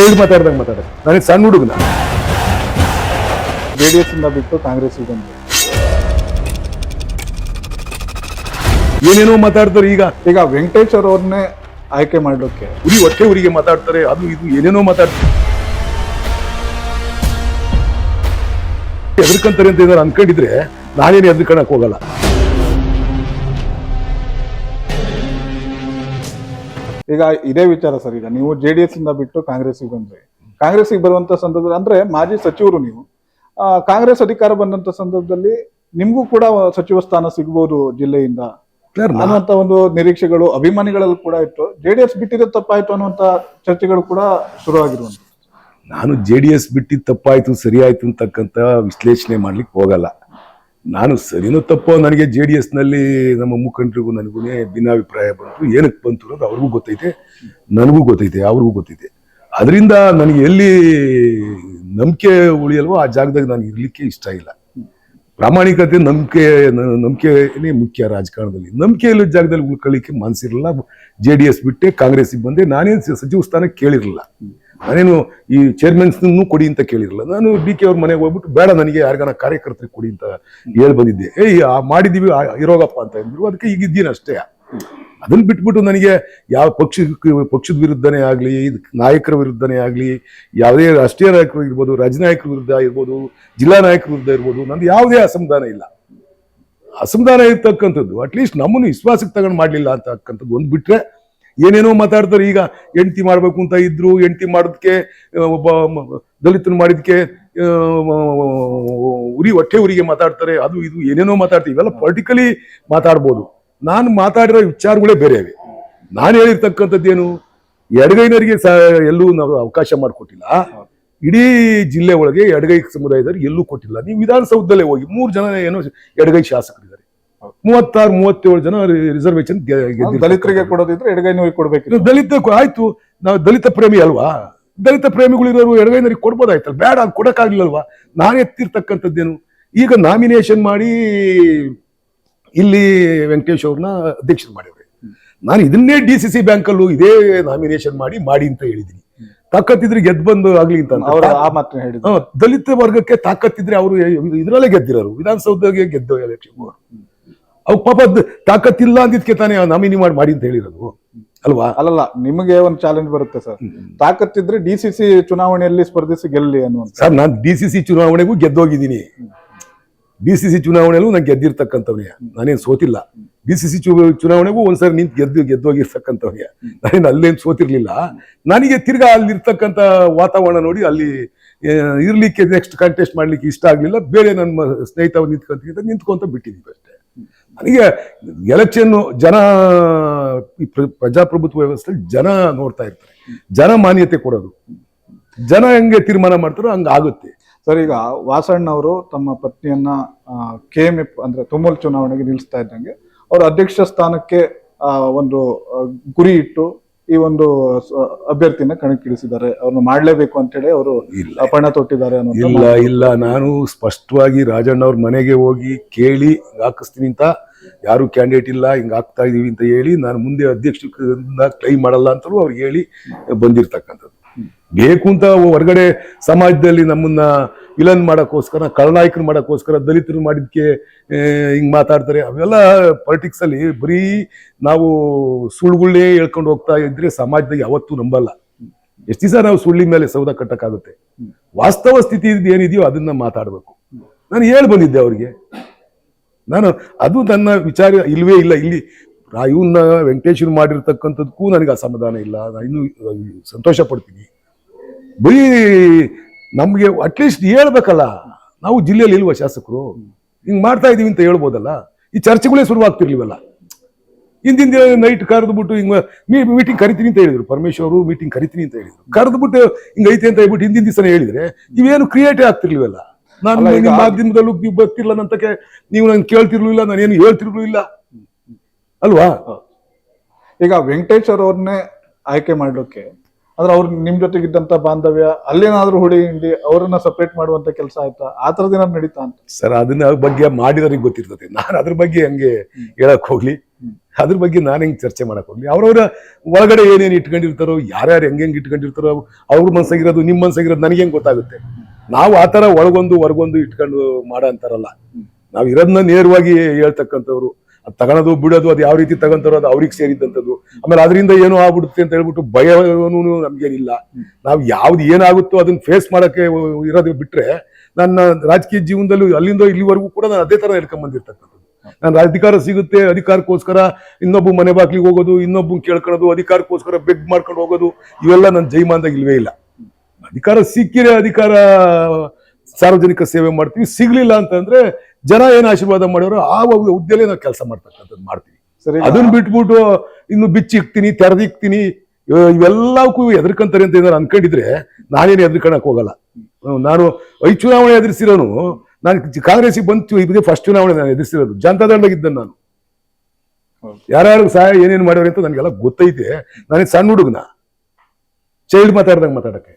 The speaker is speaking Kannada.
ತಿಳಿದು ಮಾತಾಡ್ದಂಗೆ ಮಾತಾಡ. ನನಗೆ ಸಣ್ಣ ಹುಡುಗನ. ಜೆಡಿಎಸ್ ಇಂದ ಬಿಟ್ಟು ಕಾಂಗ್ರೆಸ್ ಬಂದ್ರು, ಏನೇನೋ ಮಾತಾಡ್ತಾರೆ. ಈಗ ವೆಂಕಟೇಶ್ ಅವ್ರನ್ನೇ ಆಯ್ಕೆ ಮಾಡ್ಲಿಕ್ಕೆ ಹೊಟ್ಟೆ ಊರಿಗೆ ಮಾತಾಡ್ತಾರೆ, ಅದು ಇದು ಏನೇನೋ ಮಾತಾಡ್ತಾರೆ. ಎದ್ರಕಂತಾರೆ ಅಂತ ಏನಾರು ಅನ್ಕೊಂಡಿದ್ರೆ ನಾನೇನು ಎದ್ರಕಣಕ್ ಹೋಗಲ್ಲ. ಈಗ ಇದೇ ವಿಚಾರ ಸರ್, ಈಗ ನೀವು ಜೆಡಿಎಸ್ ಇಂದ ಬಿಟ್ಟು ಕಾಂಗ್ರೆಸ್ಗೆ ಬಂದ್ರಿ. ಕಾಂಗ್ರೆಸ್ಗೆ ಬರುವಂತ ಸಂದರ್ಭದಲ್ಲಿ ಅಂದ್ರೆ ಮಾಜಿ ಸಚಿವರು ನೀವು, ಕಾಂಗ್ರೆಸ್ ಅಧಿಕಾರ ಬಂದಂತ ಸಂದರ್ಭದಲ್ಲಿ ನಿಮ್ಗೂ ಕೂಡ ಸಚಿವ ಸ್ಥಾನ ಸಿಗ್ಬೋದು ಜಿಲ್ಲೆಯಿಂದ ಅನ್ನುವಂತ ಒಂದು ನಿರೀಕ್ಷೆಗಳು ಅಭಿಮಾನಿಗಳಲ್ಲಿ ಕೂಡ ಇತ್ತು. ಜೆಡಿಎಸ್ ಬಿಟ್ಟಿರೋ ತಪ್ಪಾಯ್ತು ಅನ್ನುವಂತ ಚರ್ಚೆಗಳು ಕೂಡ ಶುರುವಾಗಿರುವಂತ. ನಾನು JDS ಬಿಟ್ಟಿದ್ದು ತಪ್ಪಾಯ್ತು ಸರಿಯಾಯ್ತು ಅಂತಕ್ಕಂಥ ವಿಶ್ಲೇಷಣೆ ಮಾಡ್ಲಿಕ್ಕೆ ಹೋಗಲ್ಲ. ನಾನು ಸರಿನೋ ತಪ್ಪೋ, ನನಗೆ JDS ನಲ್ಲಿ ನಮ್ಮ ಮುಖಂಡರಿಗೂ ನನಗೂ ಭಿನ್ನಾಭಿಪ್ರಾಯ ಬಂತು. ಏನಕ್ಕೆ ಬಂತು ಅನ್ನೋದು ಅವ್ರಿಗೂ ಗೊತ್ತೈತೆ, ನನಗೂ ಗೊತ್ತೈತೆ, ಅವ್ರಿಗೂ ಗೊತ್ತೈತೆ. ಅದರಿಂದ ನನಗೆ ಎಲ್ಲಿ ನಂಬಿಕೆ ಉಳಿಯಲ್ವೋ ಆ ಜಾಗದಾಗ ನಾನು ಇರ್ಲಿಕ್ಕೆ ಇಷ್ಟ ಇಲ್ಲ. ಪ್ರಾಮಾಣಿಕತೆ, ನಂಬಿಕೆನೇ ಮುಖ್ಯ ರಾಜಕಾರಣದಲ್ಲಿ. ನಂಬಿಕೆ ಇಲ್ಲದ ಜಾಗದಲ್ಲಿ ಉಳ್ಕೊಳ್ಳಿಕ್ಕೆ ಮನಸ್ಸಿರಲಿಲ್ಲ. JDS ಬಿಟ್ಟೆ ಕಾಂಗ್ರೆಸ್ಗೆ ಬಂದೆ. ನಾನೇನು ಸಚಿವ ಸ್ಥಾನ ಕೇಳಿರಲಿಲ್ಲ, ನಾನೇನು ಈ ಚೇರ್ಮನ್ಸ್ನೂ ಕೊಡಿ ಅಂತ ಕೇಳಿರಲಿಲ್ಲ. ನಾನು DK ಅವ್ರ ಮನೆಗೆ ಹೋಗ್ಬಿಟ್ಟು ಬೇಡ ನನಗೆ ಯಾರಿಗಾನ ಕಾರ್ಯಕರ್ತರಿಗೆ ಕೊಡಿ ಅಂತ ಹೇಳಿ ಬಂದಿದ್ದೆ. ಮಾಡಿದೀವಿ ಇರೋಗಪ್ಪ ಅಂತ ಅಂದ್ರು. ಅದಕ್ಕೆ ಈಗಿದ್ದೀನಿ ಅಷ್ಟೇ. ಅದನ್ನ ಬಿಟ್ಬಿಟ್ಟು ನನಗೆ ಯಾವ ಪಕ್ಷದ ವಿರುದ್ಧನೇ ಆಗ್ಲಿ, ನಾಯಕರ ವಿರುದ್ಧನೇ ಆಗ್ಲಿ, ಯಾವುದೇ ರಾಷ್ಟ್ರೀಯ ನಾಯಕರು ಇರ್ಬೋದು, ರಾಜ್ಯ ನಾಯಕರ ವಿರುದ್ಧ ಇರ್ಬೋದು, ಜಿಲ್ಲಾ ನಾಯಕರ ವಿರುದ್ಧ ಇರ್ಬೋದು, ನಂದು ಯಾವುದೇ ಅಸಮಾಧಾನ ಇಲ್ಲ. ಅಸಮಾಧಾನ ಇರ್ತಕ್ಕಂಥದ್ದು ಅಟ್ಲೀಸ್ಟ್ ನಮ್ಮನ್ನು ವಿಶ್ವಾಸಕ್ಕೆ ತಗೊಂಡು ಮಾಡ್ಲಿಲ್ಲ ಅಂತಕ್ಕಂಥದ್ದು ಒಂದು ಬಿಟ್ರೆ ಏನೇನೋ ಮಾತಾಡ್ತಾರೆ. ಈಗ ಹೆಂಡತಿ ಮಾಡ್ಬೇಕು ಅಂತ ಇದ್ರು, ಹೆಂಡತಿ ಮಾಡೋದಕ್ಕೆ ಒಬ್ಬ ದಲಿತನ ಮಾಡಿದಕ್ಕೆ ಹೊಟ್ಟೆ ಊರಿಗೆ ಮಾತಾಡ್ತಾರೆ, ಅದು ಇದು ಏನೇನೋ ಮಾತಾಡ್ತೀವಿ. ಇವೆಲ್ಲ ಪೊಲಿಟಿಕಲಿ ಮಾತಾಡ್ಬೋದು. ನಾನು ಮಾತಾಡಿರೋ ವಿಚಾರಗಳೇ ಬೇರೆವೆ. ನಾನು ಹೇಳಿರ್ತಕ್ಕಂಥದ್ದೇನು, ಎಡಗೈನರಿಗೆ ಎಲ್ಲೂ ನಾವು ಅವಕಾಶ ಮಾಡಿಕೊಟ್ಟಿಲ್ಲ. ಇಡೀ ಜಿಲ್ಲೆ ಒಳಗೆ ಎಡಗೈ ಸಮುದಾಯದವ್ರಿಗೆ ಎಲ್ಲೂ ಕೊಟ್ಟಿಲ್ಲ. ನೀವು ವಿಧಾನಸೌಧದಲ್ಲೇ ಹೋಗಿ 3 ಜನ ಏನೋ ಎಡಗೈ ಶಾಸಕರಿದ್ದಾರೆ, 36-37 ಜನ ರಿಸರ್ವೇಶನ್ ದಲಿತರಿಗೆ ಕೊಡೋದಿದ್ರೆ ಎಡಗೈನವರಿಗೆ ಕೊಡ್ಬೇಕು. ದಲಿತ ಆಯ್ತು, ನಾವು ದಲಿತ ಪ್ರೇಮಿ ಅಲ್ವಾ? ದಲಿತ ಪ್ರೇಮಿಗಳಿರೋರು ಎಡಗೈನವರಿಗೆ ಕೊಡ್ಬೋದಾಯ್ತಲ್ಲ, ಬೇಡ ಅದು ಕೊಡಕ್ಕಾಗ್ಲಿಲ್ವಾ? ನಾನು ಎತ್ತಿರ್ತಕ್ಕಂಥದ್ದೇನು, ಈಗ ನಾಮಿನೇಷನ್ ಮಾಡಿ ಇಲ್ಲಿ ವೆಂಕಟೇಶ್ ಅವ್ರನ್ನ ಅಧ್ಯಕ್ಷರು ಮಾಡಿವ್ರೆ. ನಾನು ಇದನ್ನೇ DCC ಬ್ಯಾಂಕಲ್ಲೂ ಇದೇ ನಾಮಿನೇಷನ್ ಮಾಡಿ ಅಂತ ಹೇಳಿದ್ದೀನಿ. ತಾಕತ್ತಿದ್ರೆ ಗೆದ್ದು ಬಂದು ಆಗ್ಲಿ ಅಂತ ದಲಿತ ವರ್ಗಕ್ಕೆ ತಾಕತ್ತಿದ್ರೆ ಅವರು ಇದ್ರಲ್ಲೇ ಗೆದ್ದಿರೋರು, ವಿಧಾನಸೌಧಗೆ ಗೆದ್ದು ಎಲೆಕ್ಷನ್. ಅವ್ರು ಪಾಪ ತಾಕತ್ತಿಲ್ಲ ಅಂದಿದ್ಕೆ ತಾನೇ ನಾಮಿನಿ ಮಾಡಿ ಅಂತ ಹೇಳಿರೋದು ಅಲ್ವಾ? ಅಲ್ಲಲ್ಲ, ನಿಮಗೆ ಒಂದು ಚಾಲೆಂಜ್ ಬರುತ್ತೆ ಸರ್, ತಾಕತ್ತಿದ್ರೆ DCC ಚುನಾವಣೆಯಲ್ಲಿ ಸ್ಪರ್ಧಿಸಿ ಗೆಲ್ಲಿ ಅನ್ನುವಂತ. ಸರ್, ನಾನು DCC ಚುನಾವಣೆಗೂ ಗೆದ್ದೋಗಿದ್ದೀನಿ. DCC ಚುನಾವಣೆಗೂ ನಾನು ಗೆದ್ದಿರ್ತಕ್ಕಂಥವ್ನೇ, ನಾನೇನು ಸೋತಿಲ್ಲ. DCC ಚುನಾವಣೆಗೂ ಒಂದ್ಸರಿ ನಿಂತು ಗೆದ್ದೋಗಿರ್ತಕ್ಕಂಥವ್ನೇ, ನಾನೇನು ಅಲ್ಲೇನು ಸೋತಿರ್ಲಿಲ್ಲ. ನನಗೆ ತಿರ್ಗಾ ಅಲ್ಲಿರ್ತಕ್ಕಂಥ ವಾತಾವರಣ ನೋಡಿ ಅಲ್ಲಿ ಇರ್ಲಿಕ್ಕೆ, ನೆಕ್ಸ್ಟ್ ಕಂಟೆಸ್ಟ್ ಮಾಡ್ಲಿಕ್ಕೆ ಇಷ್ಟ ಆಗ್ಲಿಲ್ಲ. ಬೇರೆ ನನ್ನ ಸ್ನೇಹಿತ ನಿಂತ್ಕೊಂತ ಬಿಟ್ಟಿದ್ದೀವಿ ಅಷ್ಟೇ. ನನಗೆ ಎಲೆಕ್ಷನ್ ಜನ, ಈ ಪ್ರಜಾಪ್ರಭುತ್ವ ವ್ಯವಸ್ಥೆಯಲ್ಲಿ ಜನ ನೋಡ್ತಾ ಇರ್ತಾರೆ, ಜನ ಮಾನ್ಯತೆ ಕೊಡೋದು, ಜನ ಹೆಂಗೆ ತೀರ್ಮಾನ ಮಾಡ್ತಾರೋ ಹಂಗ ಆಗುತ್ತೆ. ಸರ್, ಈಗ ವಾಸಣ್ಣವರು ತಮ್ಮ ಪತ್ನಿಯನ್ನ KMF ಅಂದ್ರೆ ತುಮೂಲ್ ಚುನಾವಣೆಗೆ ನಿಲ್ಲಿಸ್ತಾ ಇದ್ದಂಗೆ ಅವರು ಅಧ್ಯಕ್ಷ ಸ್ಥಾನಕ್ಕೆ ಒಂದು ಗುರಿ ಇಟ್ಟು ಈ ಒಂದು ಅಭ್ಯರ್ಥಿನ ಕಣಕ್ಕಿಳಿಸಿದ್ದಾರೆ. ಅವ್ರನ್ನ ಮಾಡ್ಲೇಬೇಕು ಅಂತ ಹೇಳಿ ಅವರು ಪಣ ತೊಟ್ಟಿದ್ದಾರೆ ಅನ್ನೋ. ಇಲ್ಲ, ನಾನು ಸ್ಪಷ್ಟವಾಗಿ ರಾಜಣ್ಣ ಅವ್ರ ಮನೆಗೆ ಹೋಗಿ ಕೇಳಿ ಹಾಕಿಸ್ತೀನಿ ಅಂತ, ಯಾರು ಕ್ಯಾಂಡಿಡೇಟ್ ಇಲ್ಲ, ಹಿಂಗ ಆಗ್ತಾ ಇದೀವಿ ಅಂತ ಹೇಳಿ, ನಾನು ಮುಂದೆ ಅಧ್ಯಕ್ಷರಿಂದ ಕ್ಲೈಮ್ ಮಾಡಲ್ಲ ಅಂತಲೂ ಅವ್ರಿಗೆ ಹೇಳಿ ಬಂದಿರ್ತಕ್ಕಂಥದ್ದು. ಬೇಕು ಅಂತ ಹೊರಗಡೆ ಸಮಾಜದಲ್ಲಿ ನಮ್ಮನ್ನ ವಿಲನ್ ಮಾಡಕ್ಕೋಸ್ಕರ, ಖಳನಾಯಕರು ಮಾಡಕ್ಕೋಸ್ಕರ ದಲಿತರು ಮಾಡಿದ್ಕೆ ಹಿಂಗ್ ಮಾತಾಡ್ತಾರೆ. ಅವೆಲ್ಲ ಪೊಲಿಟಿಕ್ಸ್ ಅಲ್ಲಿ ಬರೀ ನಾವು ಸುಳ್ಳುಗಳೇ ಹೇಳ್ಕೊಂಡು ಹೋಗ್ತಾ ಇದ್ರೆ ಸಮಾಜದಾಗ ಯಾವತ್ತೂ ನಂಬಲ್ಲ. ಎಷ್ಟು ದಿವಸ ನಾವು ಸುಳ್ಳಿ ಮೇಲೆ ಸೌದ ಕಟ್ಟಕ್ಕಾಗುತ್ತೆ? ವಾಸ್ತವ ಸ್ಥಿತಿ ಏನಿದೆಯೋ ಅದನ್ನ ಮಾತಾಡ್ಬೇಕು. ನಾನು ಹೇಳಿ ಬಂದಿದ್ದೆ ಅವ್ರಿಗೆ, ನಾನು ಅದು ನನ್ನ ವಿಚಾರ ಇಲ್ವೇ ಇಲ್ಲ. ಇಲ್ಲಿ ಇವನ್ನ ವೆಂಕಟೇಶ್ವರ ಮಾಡಿರ್ತಕ್ಕಂಥದ್ದಕ್ಕೂ ನನಗೆ ಅಸಮಾಧಾನ ಇಲ್ಲ. ನಾನು ಇನ್ನೂ ಸಂತೋಷ ಪಡ್ತೀನಿ. ಬರೀ ನಮ್ಗೆ ಅಟ್ಲೀಸ್ಟ್ ಹೇಳ್ಬೇಕಲ್ಲ, ನಾವು ಜಿಲ್ಲೆಯಲ್ಲಿ ಇಲ್ವ ಶಾಸಕರು, ಹಿಂಗ್ ಮಾಡ್ತಾ ಇದೀವಿ ಅಂತ ಹೇಳ್ಬೋದಲ್ಲ. ಈ ಚರ್ಚೆಗಳೇ ಶುರುವಾಗ್ತಿರ್ಲಿವಲ್ಲ. ಹಿಂದಿನ ದಿನ ನೈಟ್ ಕರೆದ್ಬಿಟ್ಟು ಹಿಂಗ ಮೀಟಿಂಗ್ ಕರಿತೀನಿ ಅಂತ ಹೇಳಿದ್ರು, ಪರಮೇಶ್ವರು ಮೀಟಿಂಗ್ ಕರಿತೀನಿ ಅಂತ ಹೇಳಿದ್ರು. ಕರೆದ್ಬಿಟ್ಟು ಹಿಂಗೈತೆ ಅಂತ ಹೇಳ್ಬಿಟ್ಟು ಹಿಂದಿನ ದಿವಸನೇ ಹೇಳಿದ್ರೆ ಇವೇನು ಕ್ರಿಯೇಟೇ ಆಗ್ತಿರ್ಲಿವಲ್ಲ. ನಾನು ನಿಮ್ಮ ಮಾಧ್ಯಮದಲ್ಲೂ ನೀವು ಬರ್ತಿರ್ಲ ನಂತಕ್ಕೆ, ನೀವು ನನ್ ಕೇಳ್ತಿರ್ಲಿಲ್ಲ, ನಾನೇನು ಹೇಳ್ತಿರ್ಲಿಲ್ಲ ಅಲ್ವಾ? ಈಗ ವೆಂಕಟೇಶ್ ಅವ್ರನ್ನೇ ಆಯ್ಕೆ ಮಾಡ್ಲಿಕ್ಕೆ ಅಂದ್ರೆ ಅವ್ರು ನಿಮ್ ಜೊತೆಗಿದ್ದಂತ ಬಾಂಧವ್ಯ ಅಲ್ಲೇನಾದ್ರೂ ಹುಡಿ ಹಿಂಡಿ ಅವ್ರನ್ನ ಸಪರೇಟ್ ಮಾಡುವಂತ ಕೆಲಸ ಆಯ್ತಾ? ಆ ತರದ್ ಏನಾದ್ರು ನಡೀತಾ ಅಂತ? ಸರ್, ಅದನ್ನ ಬಗ್ಗೆ ಮಾಡಿದವ್ರಿಗೆ ಗೊತ್ತಿರ್ತದೆ. ನಾನು ಅದ್ರ ಬಗ್ಗೆ ಹಂಗೆ ಹೇಳಕ್ ಹೋಗ್ಲಿ? ಅದ್ರ ಬಗ್ಗೆ ನಾನು ಹೆಂಗೆ ಚರ್ಚೆ ಮಾಡಕ್ ಹೋಗ್ಲಿ. ಅವ್ರವ್ರ ಒಳಗಡೆ ಏನೇನು ಇಟ್ಕೊಂಡಿರ್ತಾರೋ, ಯಾರ್ಯಾರು ಹೆಂಗೆ ಇಟ್ಕೊಂಡಿರ್ತಾರೋ, ಅವ್ರ ಮನ್ಸಾಗಿರೋದು ನಿಮ್ಮ ಮನ್ಸಾಗಿರೋದು ನನಗೆ ಹೆಂಗೆ ಗೊತ್ತಾಗುತ್ತೆ. ನಾವು ಆ ಥರ ಒಳಗೊಂದು ಹೊರಗೊಂದು ಇಟ್ಕೊಂಡು ಮಾಡೋ ಅಂತಾರಲ್ಲ. ನಾವು ಇರೋದನ್ನ ನೇರವಾಗಿ ಹೇಳ್ತಕ್ಕಂಥವ್ರು. ಅದು ತಗೊಳೋದು ಬಿಡೋದು ಅದು ಯಾವ ರೀತಿ ತಗೊಂತಾರೋ ಅದು ಅವ್ರಿಗೆ ಸೇರಿದ್ದಂಥದ್ದು. ಆಮೇಲೆ ಅದರಿಂದ ಏನೋ ಆಗ್ಬಿಡುತ್ತೆ ಅಂತ ಹೇಳ್ಬಿಟ್ಟು ಭಯವೂ ನಮ್ಗೇನಿಲ್ಲ. ನಾವು ಯಾವ್ದು ಏನಾಗುತ್ತೋ ಅದನ್ನ ಫೇಸ್ ಮಾಡಕ್ಕೆ ಇರೋದು ಬಿಟ್ರೆ, ನನ್ನ ರಾಜಕೀಯ ಜೀವನದಲ್ಲೂ ಅಲ್ಲಿಂದ ಇಲ್ಲಿವರೆಗೂ ಕೂಡ ನಾನು ಅದೇ ತರ ಹೇಳ್ಕೊಂಡ್ ಬಂದಿರ್ತಕ್ಕಂಥದ್ದು. ನಾನು ಅಧಿಕಾರ ಸಿಗುತ್ತೆ, ಅಧಿಕಾರಕ್ಕೋಸ್ಕರ ಇನ್ನೊಬ್ಬ ಮನೆ ಬಾಗ್ಲಿಗೆ ಹೋಗೋದು, ಇನ್ನೊಬ್ಬ ಕೇಳ್ಕೊಳ್ಳೋದು, ಅಧಿಕಾರಕ್ಕೋಸ್ಕರ ಬೆಗ್ ಮಾಡ್ಕೊಂಡು ಹೋಗೋದು, ಇವೆಲ್ಲ ನನ್ನ ಜೈಮಾನದಾಗ ಇಲ್ವೇ ಇಲ್ಲ. ಅಧಿಕಾರ ಸಿಕ್ಕಿದ್ರೆ ಅಧಿಕಾರ ಸಾರ್ವಜನಿಕ ಸೇವೆ ಮಾಡ್ತೀವಿ, ಸಿಗ್ಲಿಲ್ಲ ಅಂತಂದ್ರೆ ಜನ ಏನ್ ಆಶೀರ್ವಾದ ಮಾಡೋರು ಆ ಹುದ್ದೆಲೆ ನಾವು ಕೆಲಸ ಮಾಡ್ತಕ್ಕಂಥದ್ದು ಮಾಡ್ತೀವಿ. ಸರಿ, ಅದನ್ನ ಬಿಟ್ಬಿಟ್ಟು ಇನ್ನು ಬಿಚ್ಚಿಕ್ತೀನಿ, ತೆರೆದಿಕ್ತೀನಿ, ಇವೆಲ್ಲಕ್ಕೂ ಎದ್ರಕಂತಾರೆ ಅಂತ ಏನಾರು ಅನ್ಕೊಂಡಿದ್ರೆ ನಾನೇನು ಎದ್ರಕಣಕ್ ಹೋಗಲ್ಲ. ನಾನು 5 ಚುನಾವಣೆ ಎದುರಿಸಿರೋನು. ನಾನು ಕಾಂಗ್ರೆಸ್ಗೆ ಬಂತು, ಇದೇ ಫಸ್ಟ್ ಚುನಾವಣೆ ನಾನು ಎದುರಿಸಿರೋದು. ಜನತಾದಳದಾಗಿದ್ದ ನಾನು. ಯಾರ್ಯಾರು ಸಹಾಯ ಏನೇನು ಮಾಡೋರು ಅಂತ ನನಗೆಲ್ಲ ಗೊತ್ತೈತೆ. ನಾನೇ ಸಣ್ಣ ಹುಡುಗನ, ಚೈಲ್ಡ್ ಮಾತಾಡ್ದಂಗೆ ಮಾತಾಡಕ್ಕೆ.